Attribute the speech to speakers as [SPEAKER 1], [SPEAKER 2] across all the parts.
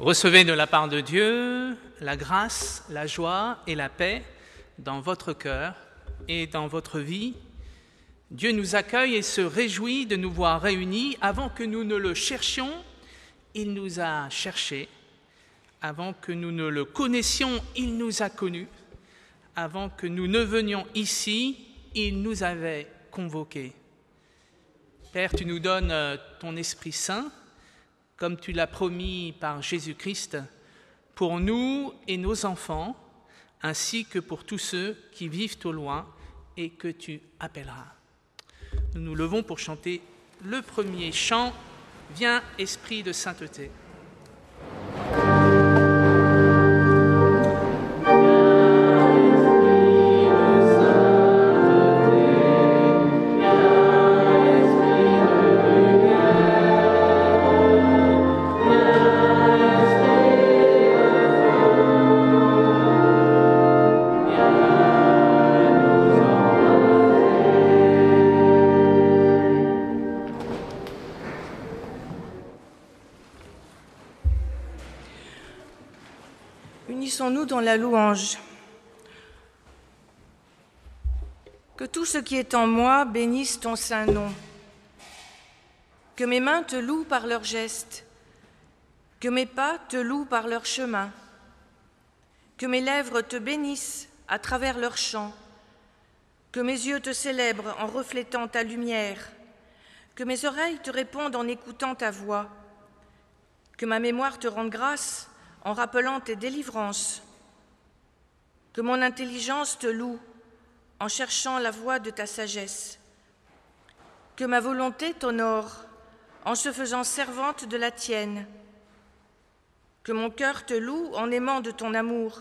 [SPEAKER 1] Recevez de la part de Dieu la grâce, la joie et la paix dans votre cœur et dans votre vie. Dieu nous accueille et se réjouit de nous voir réunis. Avant que nous ne le cherchions, il nous a cherchés. Avant que nous ne le connaissions, il nous a connus. Avant que nous ne venions ici, il nous avait convoqués. Père, tu nous donnes ton Esprit Saint, comme tu l'as promis par Jésus-Christ, pour nous et nos enfants, ainsi que pour tous ceux qui vivent au loin et que tu appelleras. Nous nous levons pour chanter le premier chant « Viens, Esprit de sainteté ».
[SPEAKER 2] Unissons-nous dans la louange. Que tout ce qui est en moi bénisse ton saint nom. Que mes mains te louent par leurs gestes. Que mes pas te louent par leur chemin. Que mes lèvres te bénissent à travers leurs chants. Que mes yeux te célèbrent en reflétant ta lumière. Que mes oreilles te répondent en écoutant ta voix. Que ma mémoire te rende grâce en rappelant tes délivrances. Que mon intelligence te loue en cherchant la voie de ta sagesse. Que ma volonté t'honore en se faisant servante de la tienne. Que mon cœur te loue en aimant de ton amour.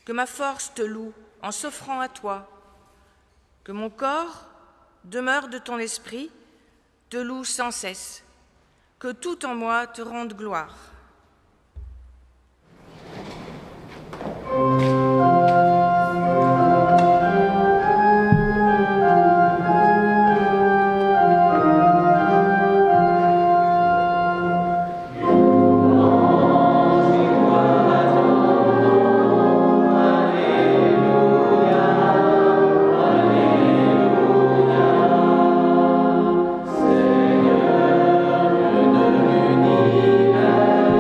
[SPEAKER 2] Que ma force te loue en s'offrant à toi. Que mon corps, demeure de ton esprit, te loue sans cesse. Que tout en moi te rende gloire.
[SPEAKER 3] Seigneur, Dieu de l'univers,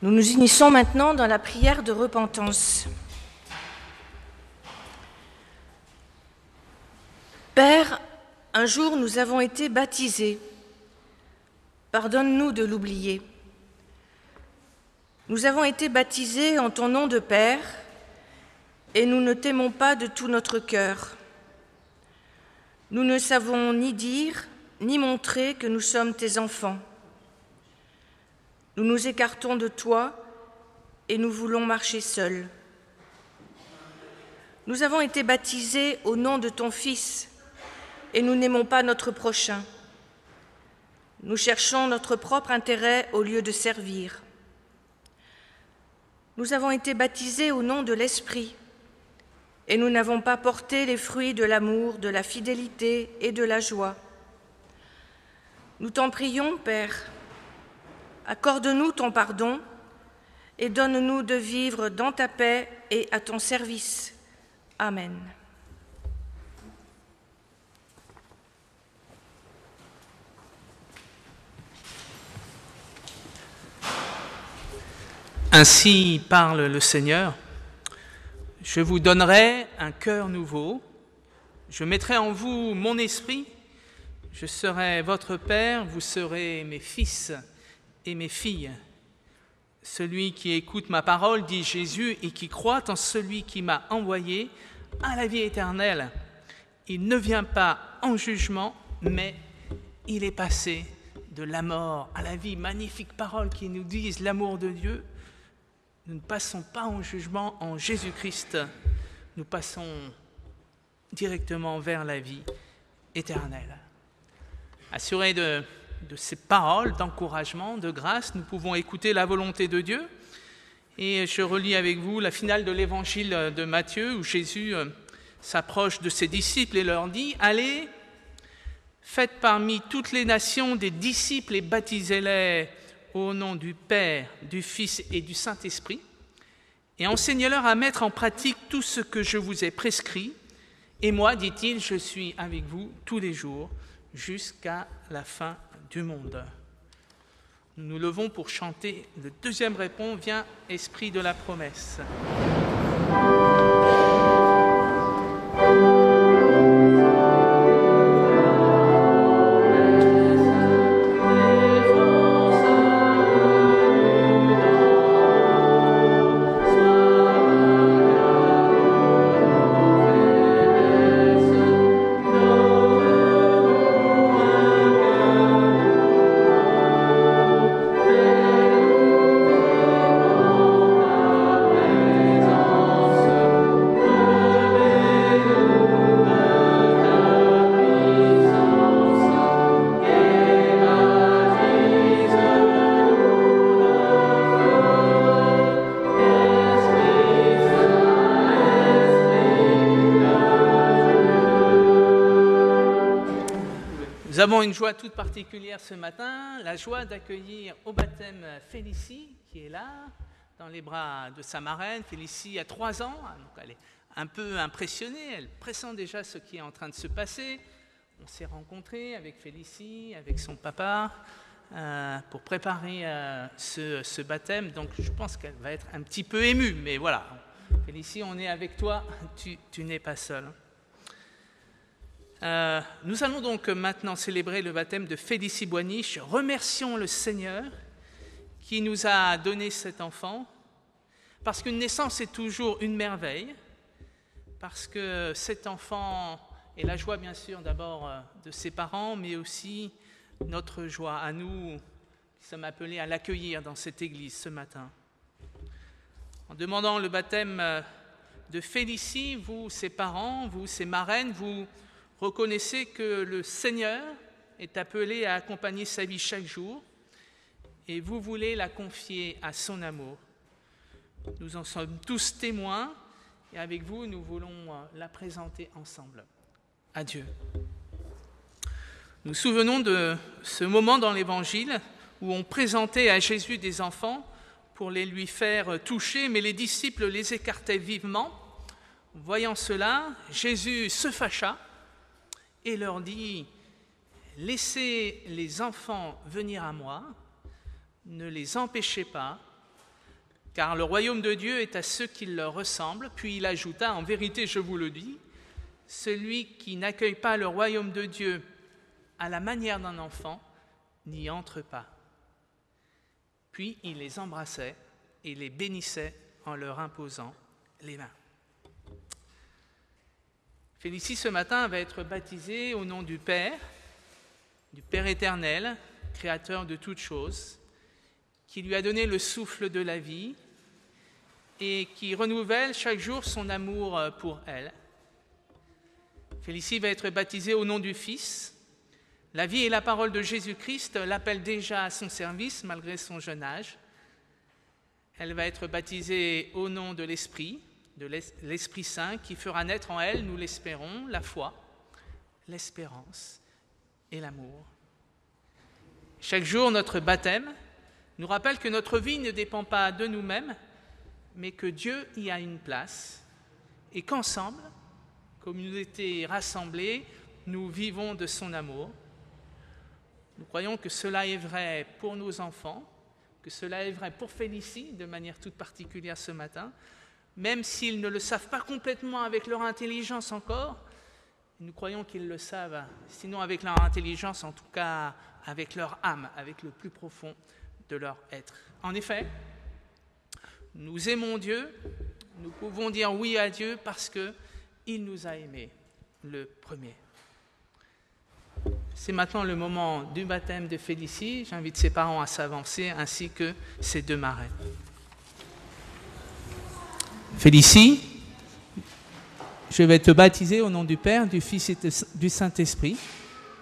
[SPEAKER 2] Nous nous unissons maintenant dans la prière de repentance. Père, un jour nous avons été baptisés. Pardonne-nous de l'oublier. Nous avons été baptisés en ton nom de Père et nous ne t'aimons pas de tout notre cœur. Nous ne savons ni dire ni montrer que nous sommes tes enfants. Nous nous écartons de toi et nous voulons marcher seuls. Nous avons été baptisés au nom de ton Fils et nous n'aimons pas notre prochain. Nous cherchons notre propre intérêt au lieu de servir. Nous avons été baptisés au nom de l'Esprit et nous n'avons pas porté les fruits de l'amour, de la fidélité et de la joie. Nous t'en prions, Père, accorde-nous ton pardon et donne-nous de vivre dans ta paix et à ton service. Amen.
[SPEAKER 1] Ainsi parle le Seigneur. Je vous donnerai un cœur nouveau. Je mettrai en vous mon esprit. Je serai votre Père, vous serez mes fils et mes filles. Celui qui écoute ma parole, dit Jésus, et qui croit en celui qui m'a envoyé, a la vie éternelle. Il ne vient pas en jugement, mais il est passé de la mort à la vie. Magnifique parole qui nous disent l'amour de Dieu. Nous ne passons pas en jugement en Jésus-Christ. Nous passons directement vers la vie éternelle. Assurés de ces paroles d'encouragement, de grâce, nous pouvons écouter la volonté de Dieu. Et je relis avec vous la finale de l'évangile de Matthieu, où Jésus s'approche de ses disciples et leur dit « Allez, faites parmi toutes les nations des disciples et baptisez-les au nom du Père, du Fils et du Saint-Esprit, et enseignez-leur à mettre en pratique tout ce que je vous ai prescrit. Et moi, dit-il, je suis avec vous tous les jours, jusqu'à la fin du monde. » Nous nous levons pour chanter le deuxième répond, viens, Esprit de la promesse. Nous avons une joie toute particulière ce matin, la joie d'accueillir au baptême Félicie, qui est là, dans les bras de sa marraine. Félicie a 3 ans, donc elle est un peu impressionnée, elle pressent déjà ce qui est en train de se passer. On s'est rencontrés avec Félicie, avec son papa, pour préparer ce baptême, donc je pense qu'elle va être un petit peu émue, mais voilà. Félicie, on est avec toi, tu n'es pas seule. Nous allons donc maintenant célébrer le baptême de Félicie Boiniche. Remercions le Seigneur qui nous a donné cet enfant, parce qu'une naissance est toujours une merveille, parce que cet enfant est la joie bien sûr d'abord de ses parents, mais aussi notre joie à nous qui sommes appelés à l'accueillir dans cette église ce matin. En demandant le baptême de Félicie, vous, ses parents, vous, ses marraines, vous reconnaissez que le Seigneur est appelé à accompagner sa vie chaque jour et vous voulez la confier à son amour. Nous en sommes tous témoins et avec vous, nous voulons la présenter ensemble. Adieu. Nous nous souvenons de ce moment dans l'Évangile où on présentait à Jésus des enfants pour les lui faire toucher, mais les disciples les écartaient vivement. Voyant cela, Jésus se fâcha et leur dit « Laissez les enfants venir à moi, ne les empêchez pas, car le royaume de Dieu est à ceux qui leur ressemblent. Puis il ajouta, en vérité, je vous le dis, celui qui n'accueille pas le royaume de Dieu à la manière d'un enfant n'y entre pas. Puis il les embrassait et les bénissait en leur imposant les mains. Félicie, ce matin, va être baptisée au nom du Père éternel, créateur de toutes choses, qui lui a donné le souffle de la vie et qui renouvelle chaque jour son amour pour elle. Félicie va être baptisée au nom du Fils. La vie et la parole de Jésus-Christ l'appellent déjà à son service malgré son jeune âge. Elle va être baptisée au nom de l'Esprit Saint qui fera naître en elle, nous l'espérons, la foi, l'espérance et l'amour. Chaque jour, notre baptême nous rappelle que notre vie ne dépend pas de nous-mêmes, mais que Dieu y a une place et qu'ensemble, communauté rassemblée, nous vivons de son amour. Nous croyons que cela est vrai pour nos enfants, que cela est vrai pour Félicie de manière toute particulière ce matin, même s'ils ne le savent pas complètement avec leur intelligence encore. Nous croyons qu'ils le savent, sinon avec leur intelligence, en tout cas avec leur âme, avec le plus profond de leur être. En effet, nous aimons Dieu, nous pouvons dire oui à Dieu parce qu'il nous a aimés le premier. C'est maintenant le moment du baptême de Félicie. J'invite ses parents à s'avancer ainsi que ses deux marraines. Félicie, je vais te baptiser au nom du Père, du Fils et du Saint-Esprit.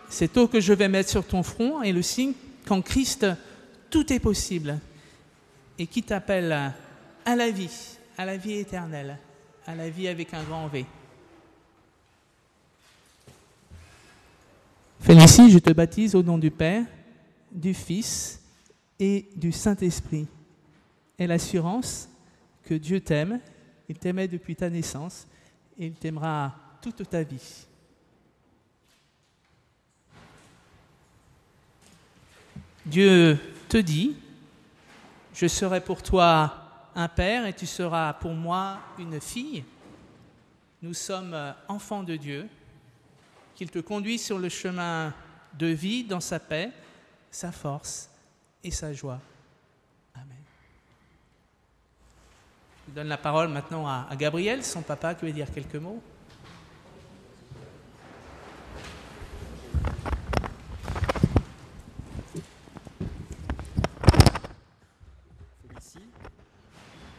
[SPEAKER 1] Cette eau que je vais mettre sur ton front est le signe qu'en Christ, tout est possible et qui t'appelle à la vie éternelle, à la vie avec un grand V. Félicie, je te baptise au nom du Père, du Fils et du Saint-Esprit. Et l'assurance que Dieu t'aime, il t'aimait depuis ta naissance et il t'aimera toute ta vie. Dieu te dit, je serai pour toi un père et tu seras pour moi une fille. Nous sommes enfants de Dieu, qu'il te conduit sur le chemin de vie dans sa paix, sa force et sa joie. Amen. Je donne la parole maintenant à Gabriel, son papa, qui veut dire quelques mots.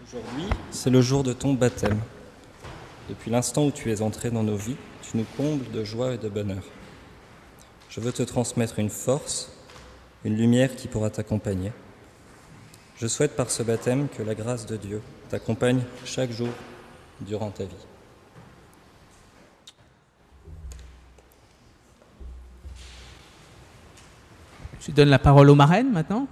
[SPEAKER 3] Aujourd'hui, c'est le jour de ton baptême. Depuis l'instant où tu es entré dans nos vies, tu nous combles de joie et de bonheur. Je veux te transmettre une force, une lumière qui pourra t'accompagner. Je souhaite par ce baptême que la grâce de Dieu t'accompagne chaque jour durant ta vie.
[SPEAKER 1] Je donne la parole aux marraines maintenant.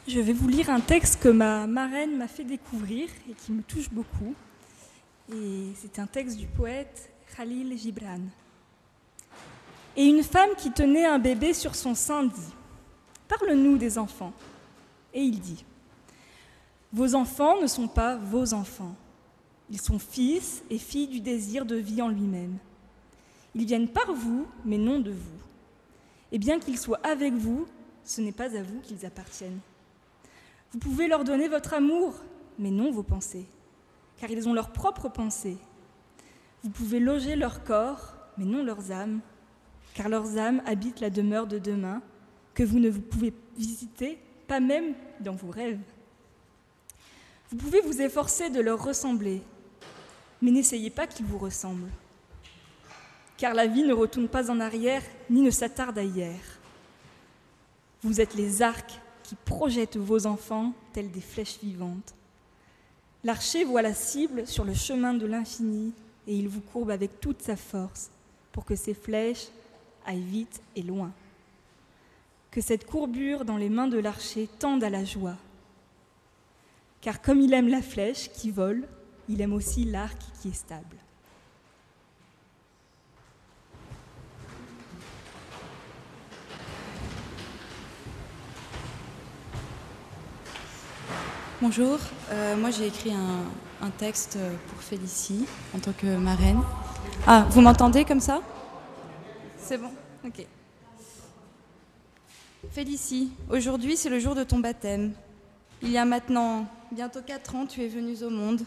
[SPEAKER 4] Je vais vous lire un texte que ma marraine m'a fait découvrir et qui me touche beaucoup. Et c'est un texte du poète Khalil Gibran. Et une femme qui tenait un bébé sur son sein dit « Parle-nous des enfants ». Et il dit « Vos enfants ne sont pas vos enfants. Ils sont fils et filles du désir de vie en lui-même. Ils viennent par vous, mais non de vous. Et bien qu'ils soient avec vous, ce n'est pas à vous qu'ils appartiennent. Vous pouvez leur donner votre amour, mais non vos pensées, car ils ont leurs propres pensées. Vous pouvez loger leur corps, mais non leurs âmes, car leurs âmes habitent la demeure de demain, que vous ne pouvez visiter, pas même dans vos rêves. Vous pouvez vous efforcer de leur ressembler, mais n'essayez pas qu'ils vous ressemblent, car la vie ne retourne pas en arrière, ni ne s'attarde à hier. Vous êtes les arcs qui projettent vos enfants tels des flèches vivantes. L'archer voit la cible sur le chemin de l'infini et il vous courbe avec toute sa force pour que ces flèches aillent vite et loin. Que cette courbure dans les mains de l'archer tende à la joie. Car comme il aime la flèche qui vole, il aime aussi l'arc qui est stable.
[SPEAKER 5] Bonjour, moi j'ai écrit un texte pour Félicie en tant que marraine. Ah, vous m'entendez comme ça? C'est bon? Ok. Félicie, aujourd'hui c'est le jour de ton baptême. Il y a maintenant bientôt 4 ans, tu es venue au monde.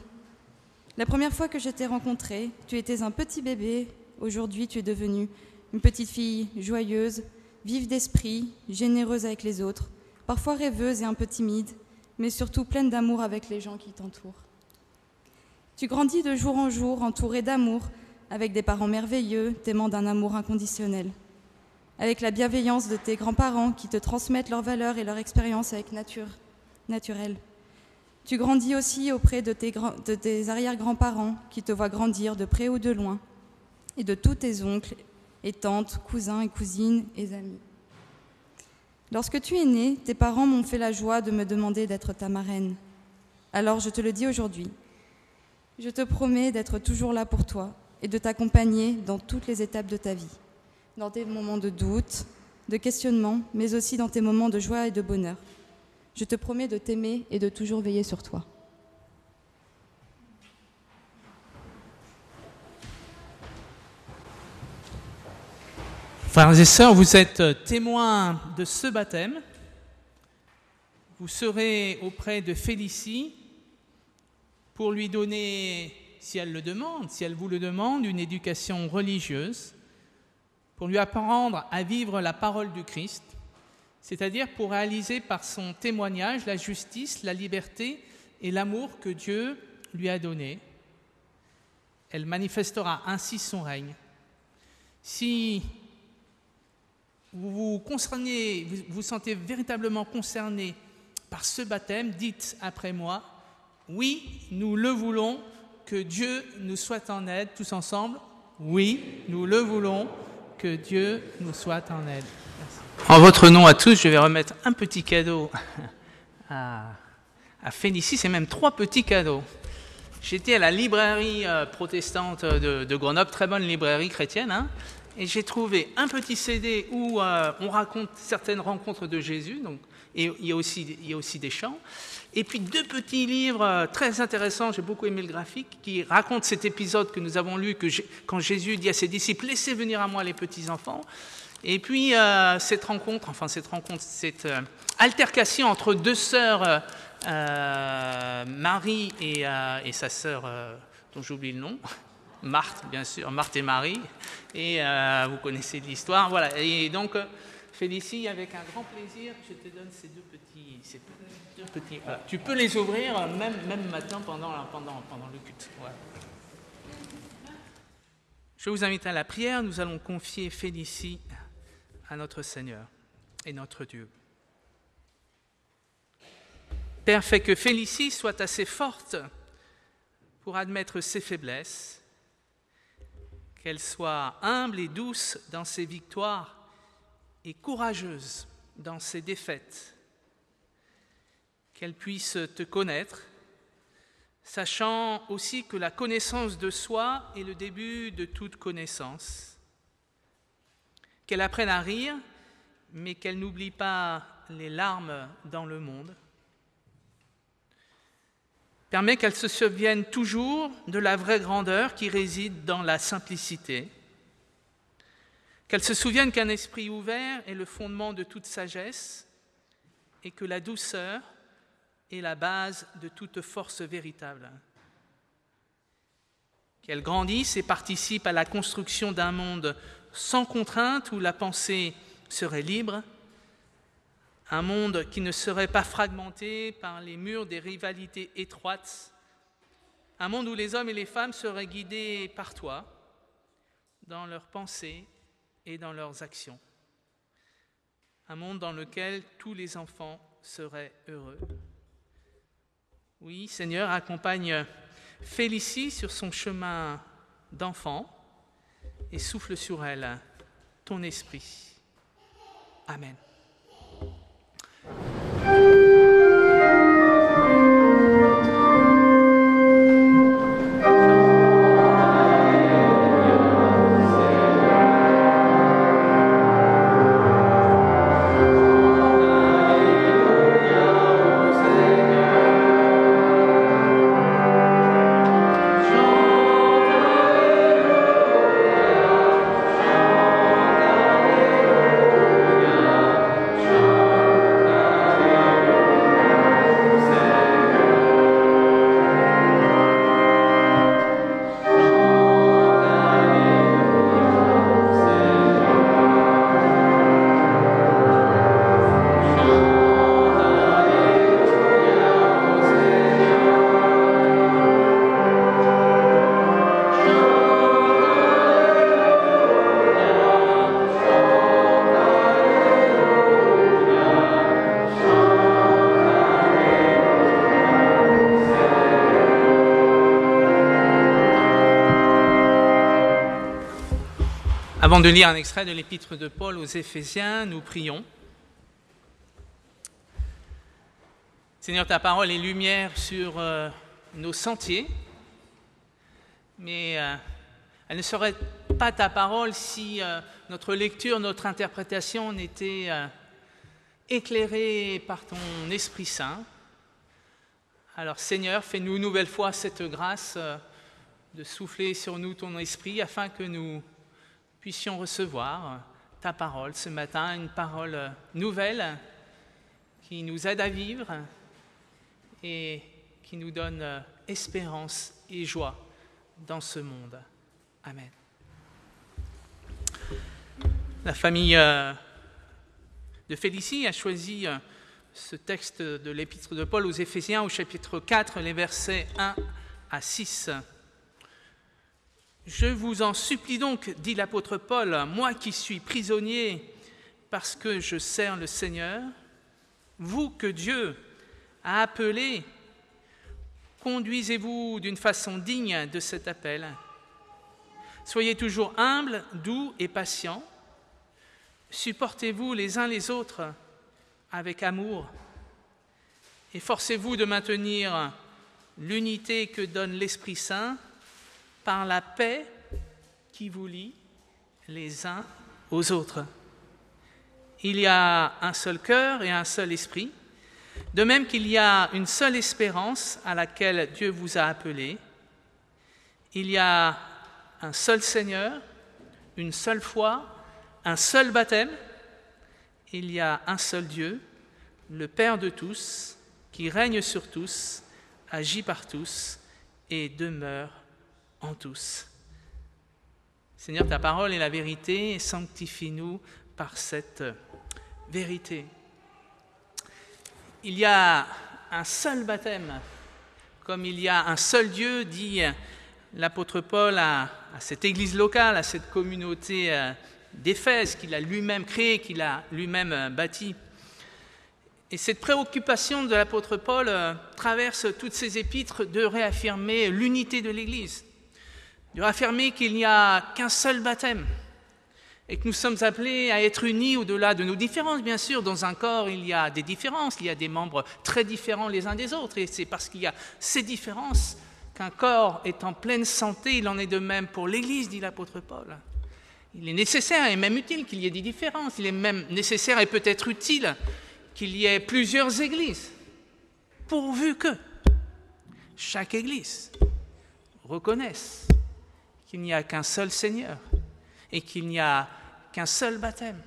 [SPEAKER 5] La première fois que je t'ai rencontrée, tu étais un petit bébé. Aujourd'hui, tu es devenue une petite fille joyeuse, vive d'esprit, généreuse avec les autres, parfois rêveuse et un peu timide, mais surtout pleine d'amour avec les gens qui t'entourent. Tu grandis de jour en jour, entourée d'amour, avec des parents merveilleux, t'aimant d'un amour inconditionnel, avec la bienveillance de tes grands-parents qui te transmettent leurs valeurs et leur expérience avec naturelle. Tu grandis aussi auprès de tes arrière-grands-parents qui te voient grandir de près ou de loin, et de tous tes oncles et tantes, cousins et cousines et amis. Lorsque tu es né, tes parents m'ont fait la joie de me demander d'être ta marraine. Alors je te le dis aujourd'hui. Je te promets d'être toujours là pour toi et de t'accompagner dans toutes les étapes de ta vie, dans tes moments de doute, de questionnement, mais aussi dans tes moments de joie et de bonheur. Je te promets de t'aimer et de toujours veiller sur toi.
[SPEAKER 1] Frères et sœurs, vous êtes témoins de ce baptême. Vous serez auprès de Félicie pour lui donner, si elle le demande, si elle vous le demande, une éducation religieuse, pour lui apprendre à vivre la parole du Christ, c'est-à-dire pour réaliser par son témoignage la justice, la liberté et l'amour que Dieu lui a donné. Elle manifestera ainsi son règne. Si vous vous sentez véritablement concerné par ce baptême, dites après moi, oui, nous le voulons, que Dieu nous soit en aide, tous ensemble. Oui, nous le voulons, que Dieu nous soit en aide. Merci. En votre nom à tous, je vais remettre un petit cadeau à Félicie, c'est même 3 petits cadeaux. J'étais à la librairie protestante de Grenoble, très bonne librairie chrétienne, hein, et j'ai trouvé un petit CD où on raconte certaines rencontres de Jésus, donc, et il y a aussi des chants, et puis 2 petits livres très intéressants, j'ai beaucoup aimé le graphique, qui racontent cet épisode que nous avons lu, quand Jésus dit à ses disciples « Laissez venir à moi les petits-enfants », et puis cette altercation entre 2 sœurs, Marie et sa sœur, dont j'oublie le nom, Marthe, bien sûr, Marthe et Marie, et vous connaissez l'histoire, voilà. Et donc, Félicie, avec un grand plaisir, je te donne ces deux petits. Voilà. Tu peux les ouvrir même maintenant pendant le culte. Voilà. Je vous invite à la prière. Nous allons confier Félicie à notre Seigneur et notre Dieu. Père, fais que Félicie soit assez forte pour admettre ses faiblesses, qu'elle soit humble et douce dans ses victoires et courageuse dans ses défaites, qu'elle puisse te connaître, sachant aussi que la connaissance de soi est le début de toute connaissance, qu'elle apprenne à rire, mais qu'elle n'oublie pas les larmes dans le monde. Permet qu'elle se souvienne toujours de la vraie grandeur qui réside dans la simplicité, qu'elle se souvienne qu'un esprit ouvert est le fondement de toute sagesse et que la douceur est la base de toute force véritable. Qu'elle grandisse et participe à la construction d'un monde sans contrainte où la pensée serait libre, un monde qui ne serait pas fragmenté par les murs des rivalités étroites, un monde où les hommes et les femmes seraient guidés par toi dans leurs pensées et dans leurs actions, un monde dans lequel tous les enfants seraient heureux. Oui, Seigneur, accompagne Félicie sur son chemin d'enfant et souffle sur elle ton esprit. Amen. Avant de lire un extrait de l'épître de Paul aux Éphésiens, nous prions. Seigneur, ta parole est lumière sur nos sentiers, mais elle ne serait pas ta parole si notre lecture, notre interprétation n'était éclairée par ton Esprit Saint. Alors Seigneur, fais-nous une nouvelle fois cette grâce de souffler sur nous ton Esprit afin que nous puissions recevoir ta parole ce matin, une parole nouvelle qui nous aide à vivre et qui nous donne espérance et joie dans ce monde. Amen. La famille de Félicie a choisi ce texte de l'épître de Paul aux Éphésiens au chapitre 4, les versets 1 à 6. « Je vous en supplie donc, dit l'apôtre Paul, moi qui suis prisonnier parce que je sers le Seigneur, vous que Dieu a appelé, conduisez-vous d'une façon digne de cet appel. Soyez toujours humbles, doux et patients. Supportez-vous les uns les autres avec amour. Efforcez-vous de maintenir l'unité que donne l'Esprit Saint par la paix qui vous lie les uns aux autres. Il y a un seul cœur et un seul esprit, de même qu'il y a une seule espérance à laquelle Dieu vous a appelés. Il y a un seul Seigneur, une seule foi, un seul baptême. Il y a un seul Dieu, le Père de tous, qui règne sur tous, agit par tous et demeure en tous. Seigneur, ta parole est la vérité, sanctifie-nous par cette vérité. Il y a un seul baptême, comme il y a un seul Dieu, dit l'apôtre Paul à cette église locale, à cette communauté d'Éphèse qu'il a lui-même créée, qu'il a lui-même bâtie. Et cette préoccupation de l'apôtre Paul traverse toutes ses épîtres de réaffirmer l'unité de l'Église, de réaffirmer qu'il n'y a qu'un seul baptême et que nous sommes appelés à être unis au-delà de nos différences. Bien sûr, dans un corps, il y a des différences, il y a des membres très différents les uns des autres, et c'est parce qu'il y a ces différences qu'un corps est en pleine santé. Il en est de même pour l'Église, dit l'apôtre Paul. Il est nécessaire et même utile qu'il y ait des différences. Il est même nécessaire et peut-être utile qu'il y ait plusieurs églises, pourvu que chaque église reconnaisse qu'il n'y a qu'un seul Seigneur et qu'il n'y a qu'un seul baptême.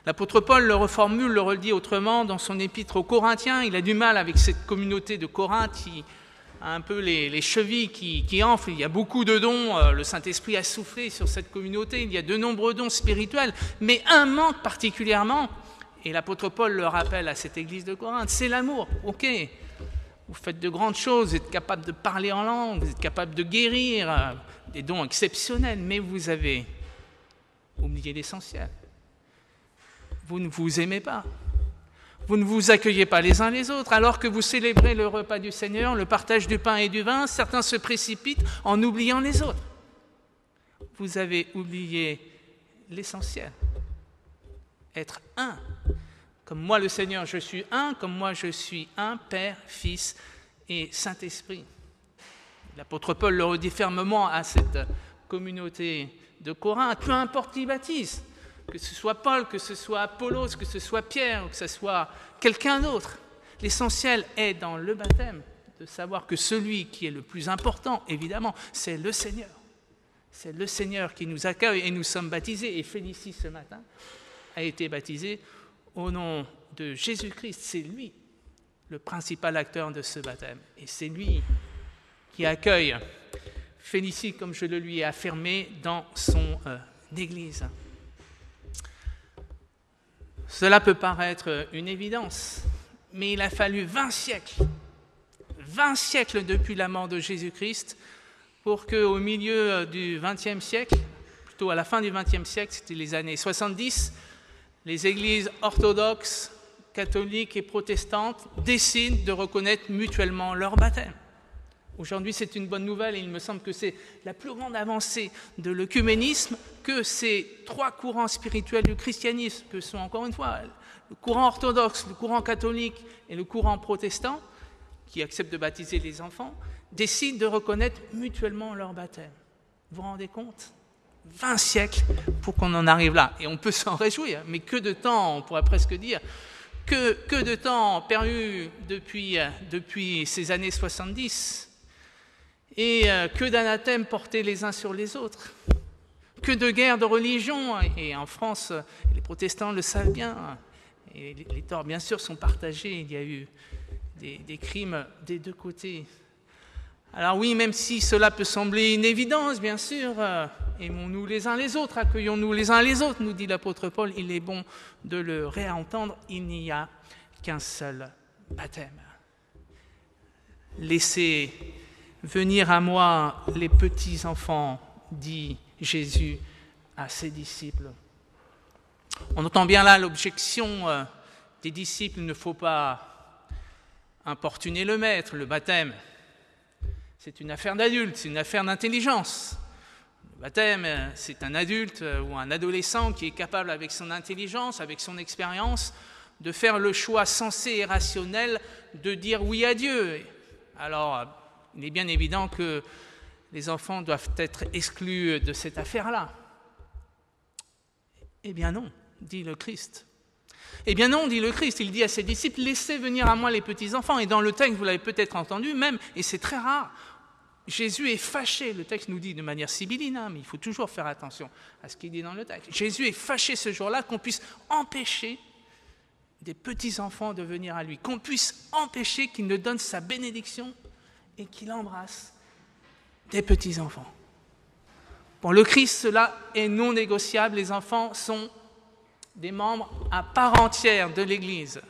[SPEAKER 1] L'apôtre Paul le reformule, le redit autrement dans son épître aux Corinthiens. Il a du mal avec cette communauté de Corinthe qui a un peu les chevilles qui enflent. Il y a beaucoup de dons, le Saint-Esprit a soufflé sur cette communauté, il y a de nombreux dons spirituels, mais un manque particulièrement, et l'apôtre Paul le rappelle à cette église de Corinthe, c'est l'amour. Ok, vous faites de grandes choses, vous êtes capable de parler en langue, vous êtes capable de guérir, des dons exceptionnels, mais vous avez oublié l'essentiel. Vous ne vous aimez pas. Vous ne vous accueillez pas les uns les autres. Alors que vous célébrez le repas du Seigneur, le partage du pain et du vin, certains se précipitent en oubliant les autres. Vous avez oublié l'essentiel. Être un. Comme moi, le Seigneur, je suis un, comme moi, je suis un, Père, Fils et Saint-Esprit. L'apôtre Paul le redit fermement à cette communauté de Corinthe. Peu importe qui baptise, que ce soit Paul, que ce soit Apollos, que ce soit Pierre, ou que ce soit quelqu'un d'autre. L'essentiel est dans le baptême, de savoir que celui qui est le plus important, évidemment, c'est le Seigneur. C'est le Seigneur qui nous accueille et nous sommes baptisés. Et Félicie, ce matin, a été baptisée au nom de Jésus-Christ. C'est lui le principal acteur de ce baptême. Et c'est lui qui accueille Félicie, comme je le lui ai affirmé, dans son Église. Cela peut paraître une évidence, mais il a fallu 20 siècles depuis la mort de Jésus-Christ, pour qu'au milieu du XXe siècle, plutôt à la fin du XXe siècle, c'était les années 70, les églises orthodoxes, catholiques et protestantes décident de reconnaître mutuellement leur baptême. Aujourd'hui, c'est une bonne nouvelle et il me semble que c'est la plus grande avancée de l'œcuménisme que ces 3 courants spirituels du christianisme, que sont encore une fois le courant orthodoxe, le courant catholique et le courant protestant, qui acceptent de baptiser les enfants, décident de reconnaître mutuellement leur baptême. Vous vous rendez compte ? 20 siècles pour qu'on en arrive là. Et on peut s'en réjouir, mais que de temps, on pourrait presque dire, que de temps perdu depuis ces années 70, et que d'anathèmes portés les uns sur les autres, que de guerres de religion, et en France, les protestants le savent bien, et les torts bien sûr sont partagés, il y a eu des crimes des 2 côtés. Alors oui, même si cela peut sembler une évidence, bien sûr, aimons-nous les uns les autres, accueillons-nous les uns les autres, nous dit l'apôtre Paul, il est bon de le réentendre, il n'y a qu'un seul baptême. Laissez venir à moi les petits enfants, dit Jésus à ses disciples. On entend bien là l'objection des disciples, il ne faut pas importuner le maître, le baptême. C'est une affaire d'adulte, c'est une affaire d'intelligence. Le baptême, c'est un adulte ou un adolescent qui est capable, avec son intelligence, avec son expérience, de faire le choix sensé et rationnel de dire oui à Dieu. Alors, il est bien évident que les enfants doivent être exclus de cette affaire-là. Eh bien non, dit le Christ. Eh bien non, dit le Christ, il dit à ses disciples, laissez venir à moi les petits-enfants. Et dans le texte, vous l'avez peut-être entendu même, et c'est très rare, Jésus est fâché, le texte nous dit de manière sibylline, hein, mais il faut toujours faire attention à ce qu'il dit dans le texte. Jésus est fâché ce jour-là qu'on puisse empêcher des petits-enfants de venir à lui, qu'on puisse empêcher qu'il ne donne sa bénédiction et qu'il embrasse des petits-enfants. Pour le Christ, cela est non négociable, les enfants sont des membres à part entière de l'Église.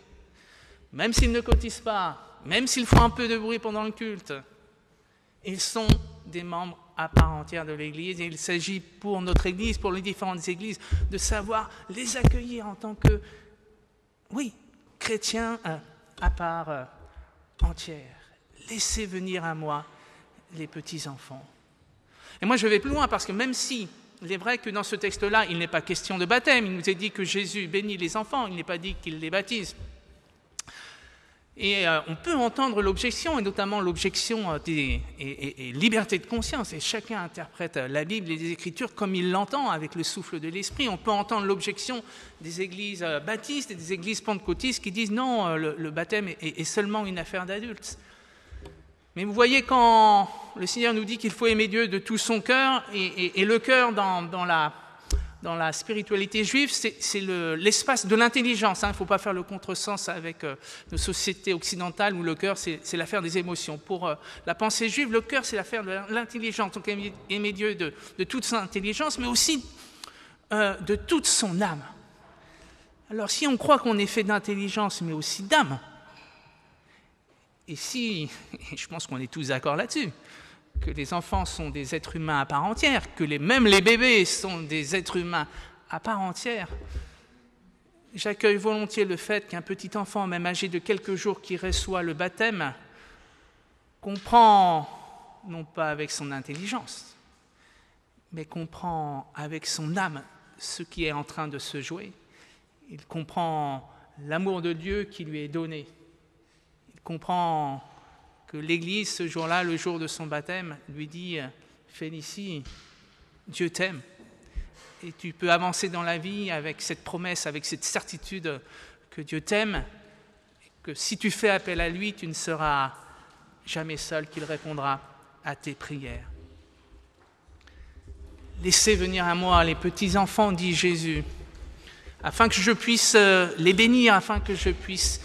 [SPEAKER 1] Même s'ils ne cotisent pas, même s'ils font un peu de bruit pendant le culte, ils sont des membres à part entière de l'Église et il s'agit pour notre Église, pour les différentes Églises, de savoir les accueillir en tant que, oui, chrétiens à part entière. Laissez venir à moi les petits-enfants. Et moi je vais plus loin parce que même si il est vrai que dans ce texte-là, il n'est pas question de baptême, il nous est dit que Jésus bénit les enfants, il n'est pas dit qu'il les baptise. Et on peut entendre l'objection, et notamment l'objection et liberté de conscience, et chacun interprète la Bible et les Écritures comme il l'entend, avec le souffle de l'Esprit. On peut entendre l'objection des églises baptistes et des églises pentecôtistes qui disent non, le baptême est seulement une affaire d'adultes. Mais vous voyez, quand le Seigneur nous dit qu'il faut aimer Dieu de tout son cœur, et le cœur dans la spiritualité juive, c'est l'espace de l'intelligence. Il ne faut pas faire le contresens avec nos sociétés occidentales où le cœur, c'est l'affaire des émotions. Pour la pensée juive, le cœur, c'est l'affaire de l'intelligence. Donc aimer Dieu de toute son intelligence, mais aussi de toute son âme. Alors si on croit qu'on est fait d'intelligence, mais aussi d'âme, et si, je pense qu'on est tous d'accord là-dessus, que les enfants sont des êtres humains à part entière, que même les bébés sont des êtres humains à part entière, j'accueille volontiers le fait qu'un petit enfant, même âgé de quelques jours, qui reçoit le baptême, comprend, non pas avec son intelligence, mais comprend avec son âme ce qui est en train de se jouer. Il comprend l'amour de Dieu qui lui est donné. Il comprend que l'Église, ce jour-là, le jour de son baptême, lui dit « Félicie, Dieu t'aime ». Et tu peux avancer dans la vie avec cette promesse, avec cette certitude que Dieu t'aime, et que si tu fais appel à lui, tu ne seras jamais seul, qu'il répondra à tes prières. « Laissez venir à moi les petits-enfants, dit Jésus, afin que je puisse les bénir, afin que je puisse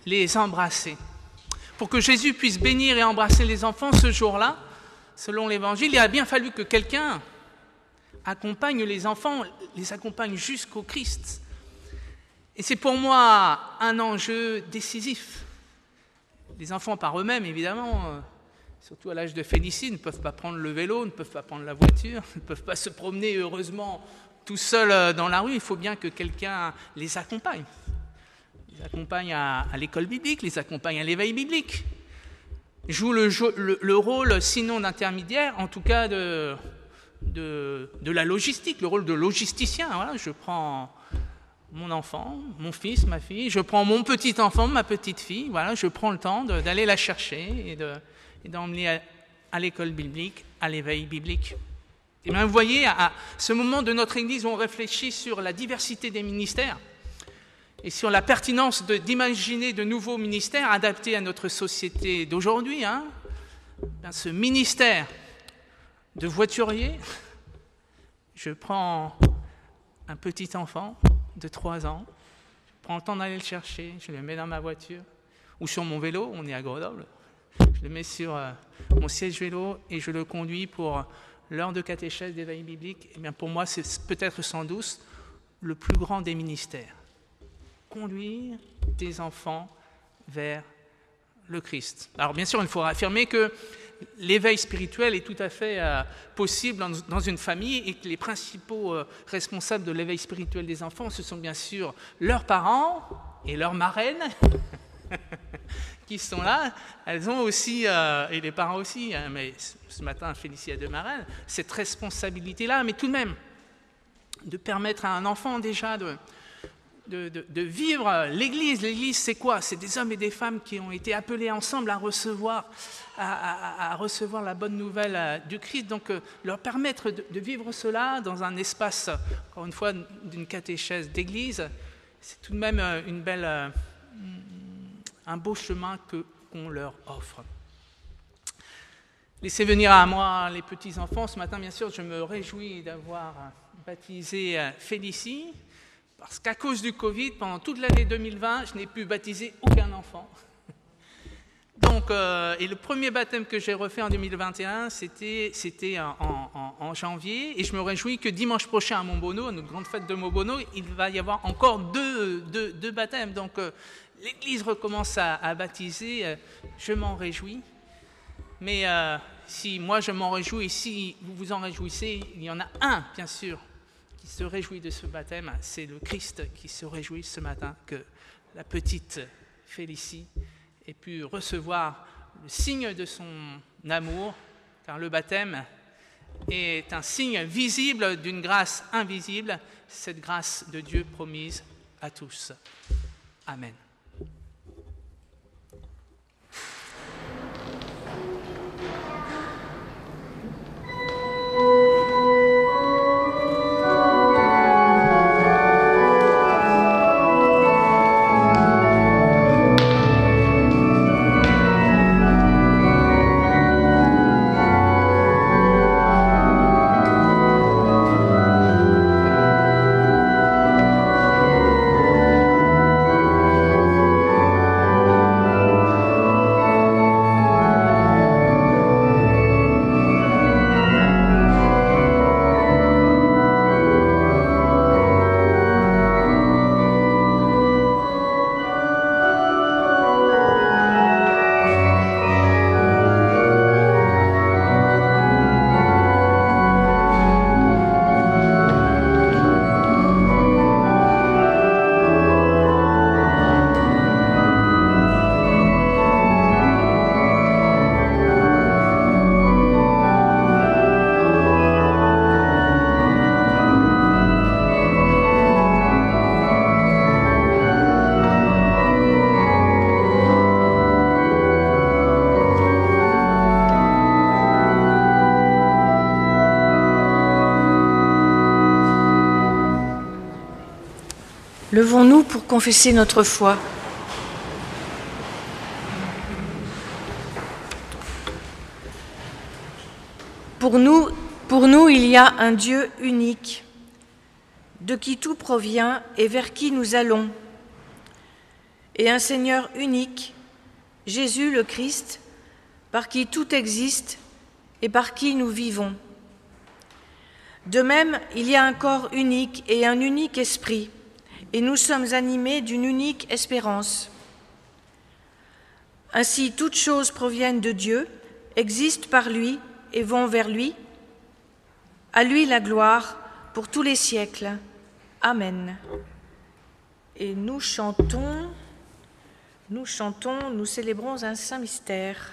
[SPEAKER 1] les embrasser. » Pour que Jésus puisse bénir et embrasser les enfants ce jour-là, selon l'Évangile, il a bien fallu que quelqu'un accompagne les enfants, les accompagne jusqu'au Christ. Et c'est pour moi un enjeu décisif. Les enfants par eux-mêmes, évidemment, surtout à l'âge de Félicie, ne peuvent pas prendre le vélo, ne peuvent pas prendre la voiture, ne peuvent pas se promener heureusement tout seuls dans la rue. Il faut bien que quelqu'un les accompagne. Les accompagne à l'école biblique, les accompagne à l'éveil biblique. joue le rôle, sinon d'intermédiaire, en tout cas de la logistique, le rôle de logisticien. Voilà, je prends mon enfant, mon fils, ma fille, je prends mon petit enfant, ma petite fille, voilà, je prends le temps d'aller la chercher et d'emmener à l'école biblique, à l'éveil biblique. Et bien, vous voyez, à ce moment de notre Église où on réfléchit sur la diversité des ministères et sur la pertinence d'imaginer de nouveaux ministères adaptés à notre société d'aujourd'hui, ce ministère de voiturier, je prends un petit enfant de 3 ans, je prends le temps d'aller le chercher, je le mets dans ma voiture ou sur mon vélo, on est à Grenoble, je le mets sur mon siège vélo et je le conduis pour l'heure de catéchèse d'éveil biblique. Et bien pour moi, c'est peut-être sans doute le plus grand des ministères. Conduire des enfants vers le Christ. Alors bien sûr, il faut affirmer que l'éveil spirituel est tout à fait possible dans une famille et que les principaux responsables de l'éveil spirituel des enfants, ce sont bien sûr leurs parents et leurs marraines qui sont là. Elles ont aussi, et les parents aussi, mais ce matin, Félicie a 2 marraines, cette responsabilité-là, mais tout de même, de permettre à un enfant déjà de vivre l'Église. L'Église, c'est quoi? C'est des hommes et des femmes qui ont été appelés ensemble à recevoir la bonne nouvelle du Christ. Donc, leur permettre de vivre cela dans un espace, encore une fois, d'une catéchèse d'Église, c'est tout de même un beau chemin qu'on leur offre. Laissez venir à moi les petits-enfants. Ce matin, bien sûr, je me réjouis d'avoir baptisé Félicie, parce qu'à cause du Covid, pendant toute l'année 2020, je n'ai pu baptiser aucun enfant. Donc, et le premier baptême que j'ai refait en 2021, c'était en janvier, et je me réjouis que dimanche prochain à Montbonneau, à notre grande fête de Montbonneau, il va y avoir encore deux baptêmes. Donc, l'Église recommence à baptiser, je m'en réjouis. Mais si moi je m'en réjouis, et si vous vous en réjouissez, il y en a un, bien sûr, qui se réjouit de ce baptême, c'est le Christ qui se réjouit ce matin que la petite Félicie ait pu recevoir le signe de son amour, car le baptême est un signe visible d'une grâce invisible, cette grâce de Dieu promise à tous. Amen.
[SPEAKER 2] Levons-nous pour confesser notre foi. Pour nous, il y a un Dieu unique, de qui tout provient et vers qui nous allons, et un Seigneur unique, Jésus le Christ, par qui tout existe et par qui nous vivons. De même, il y a un corps unique et un unique esprit, et nous sommes animés d'une unique espérance. Ainsi, toutes choses proviennent de Dieu, existent par lui et vont vers lui. À lui la gloire pour tous les siècles. Amen. Et nous chantons, nous célébrons un saint mystère.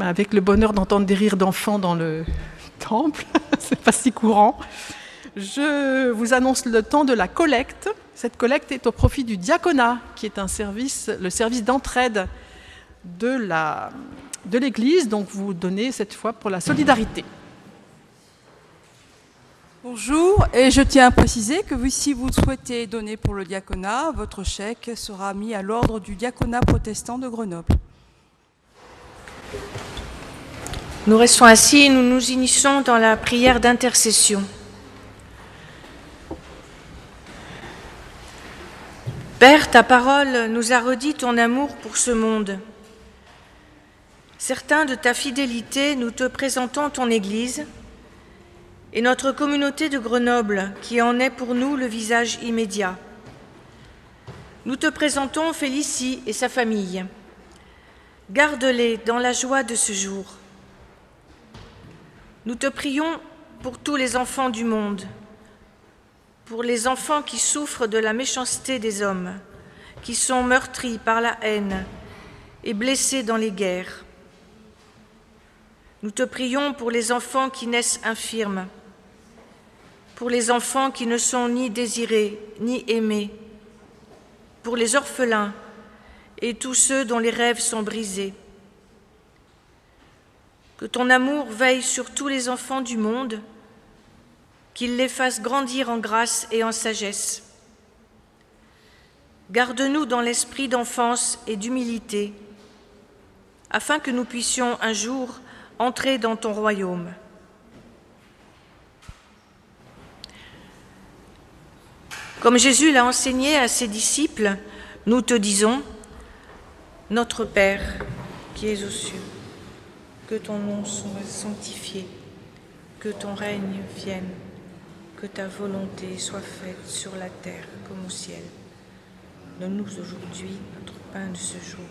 [SPEAKER 6] avec le bonheur d'entendre des rires d'enfants dans le temple. C'est pas si courant. Je vous annonce le temps de la collecte. Cette collecte est au profit du diaconat, qui est un service, le service d'entraide de l'Église. Donc vous donnez cette fois pour la solidarité.
[SPEAKER 7] Bonjour, et je tiens à préciser que si vous souhaitez donner pour le diaconat, votre chèque sera mis à l'ordre du diaconat protestant de Grenoble.
[SPEAKER 2] Nous restons assis et nous nous unissons dans la prière d'intercession. Père, ta parole nous a redit ton amour pour ce monde. Certains de ta fidélité, nous te présentons ton Église et notre communauté de Grenoble, qui en est pour nous le visage immédiat. Nous te présentons Félicie et sa famille. Garde-les dans la joie de ce jour. Nous te prions pour tous les enfants du monde, pour les enfants qui souffrent de la méchanceté des hommes, qui sont meurtris par la haine et blessés dans les guerres. Nous te prions pour les enfants qui naissent infirmes, pour les enfants qui ne sont ni désirés ni aimés, pour les orphelins et tous ceux dont les rêves sont brisés. Que ton amour veille sur tous les enfants du monde, qu'il les fasse grandir en grâce et en sagesse. Garde-nous dans l'esprit d'enfance et d'humilité, afin que nous puissions un jour entrer dans ton royaume. Comme Jésus l'a enseigné à ses disciples, nous te disons, Notre Père, qui es aux cieux, que ton nom soit sanctifié, que ton règne vienne, que ta volonté soit faite sur la terre comme au ciel. Donne-nous aujourd'hui notre pain de ce jour.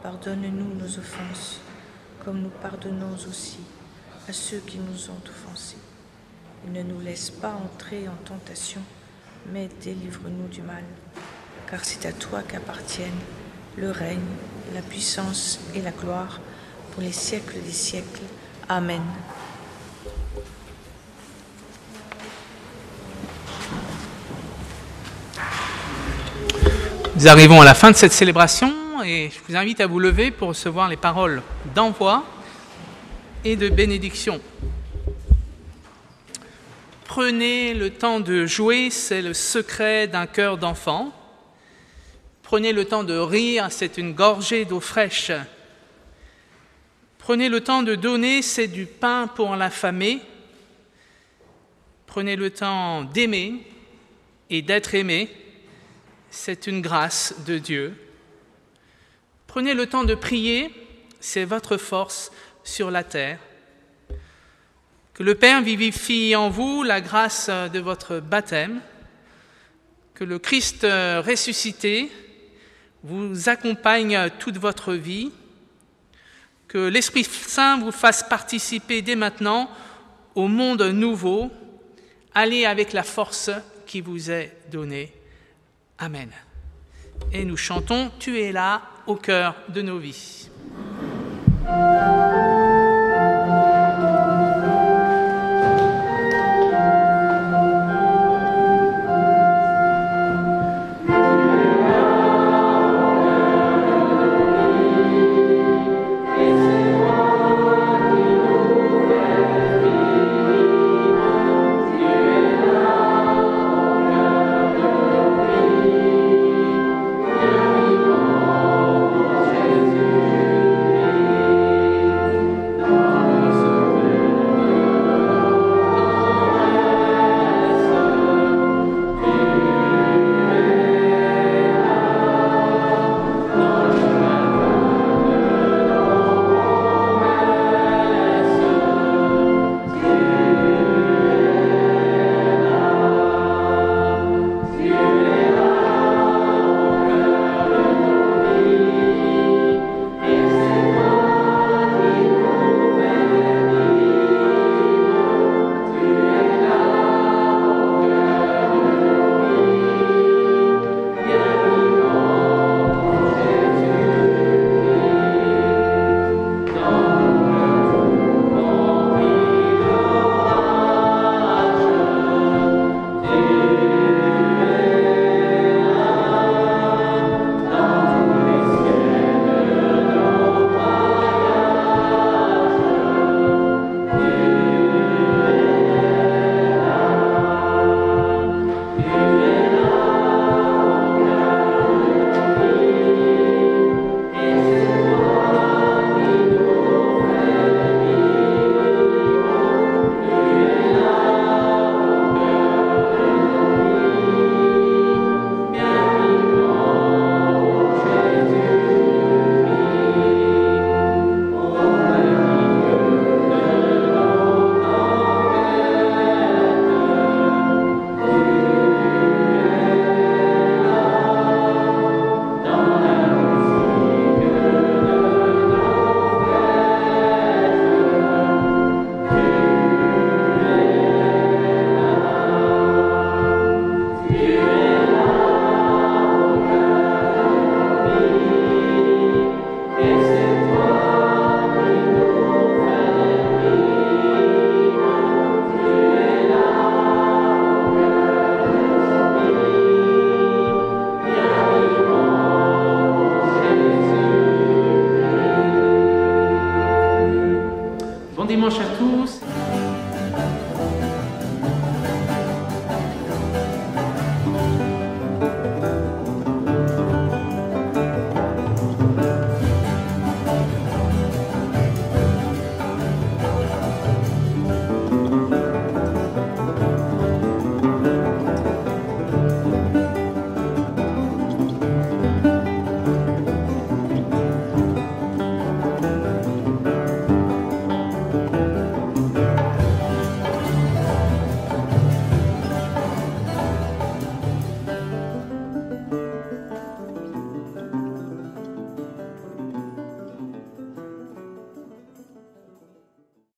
[SPEAKER 2] Pardonne-nous nos offenses, comme nous pardonnons aussi à ceux qui nous ont offensés. Et ne nous laisse pas entrer en tentation, mais délivre-nous du mal. Car c'est à toi qu'appartiennent le règne, la puissance et la gloire, pour les siècles des siècles. Amen.
[SPEAKER 1] Nous arrivons à la fin de cette célébration et je vous invite à vous lever pour recevoir les paroles d'envoi et de bénédiction. Prenez le temps de jouer, c'est le secret d'un cœur d'enfant. Prenez le temps de rire, c'est une gorgée d'eau fraîche. Prenez le temps de donner, c'est du pain pour l'affamé. Prenez le temps d'aimer et d'être aimé, c'est une grâce de Dieu. Prenez le temps de prier, c'est votre force sur la terre. Que le Père vivifie en vous la grâce de votre baptême, que le Christ ressuscité vous accompagne toute votre vie, que l'Esprit Saint vous fasse participer dès maintenant au monde nouveau. Allez avec la force qui vous est donnée. Amen. Et nous chantons « Tu es là au cœur de nos vies ». dimanche à tous.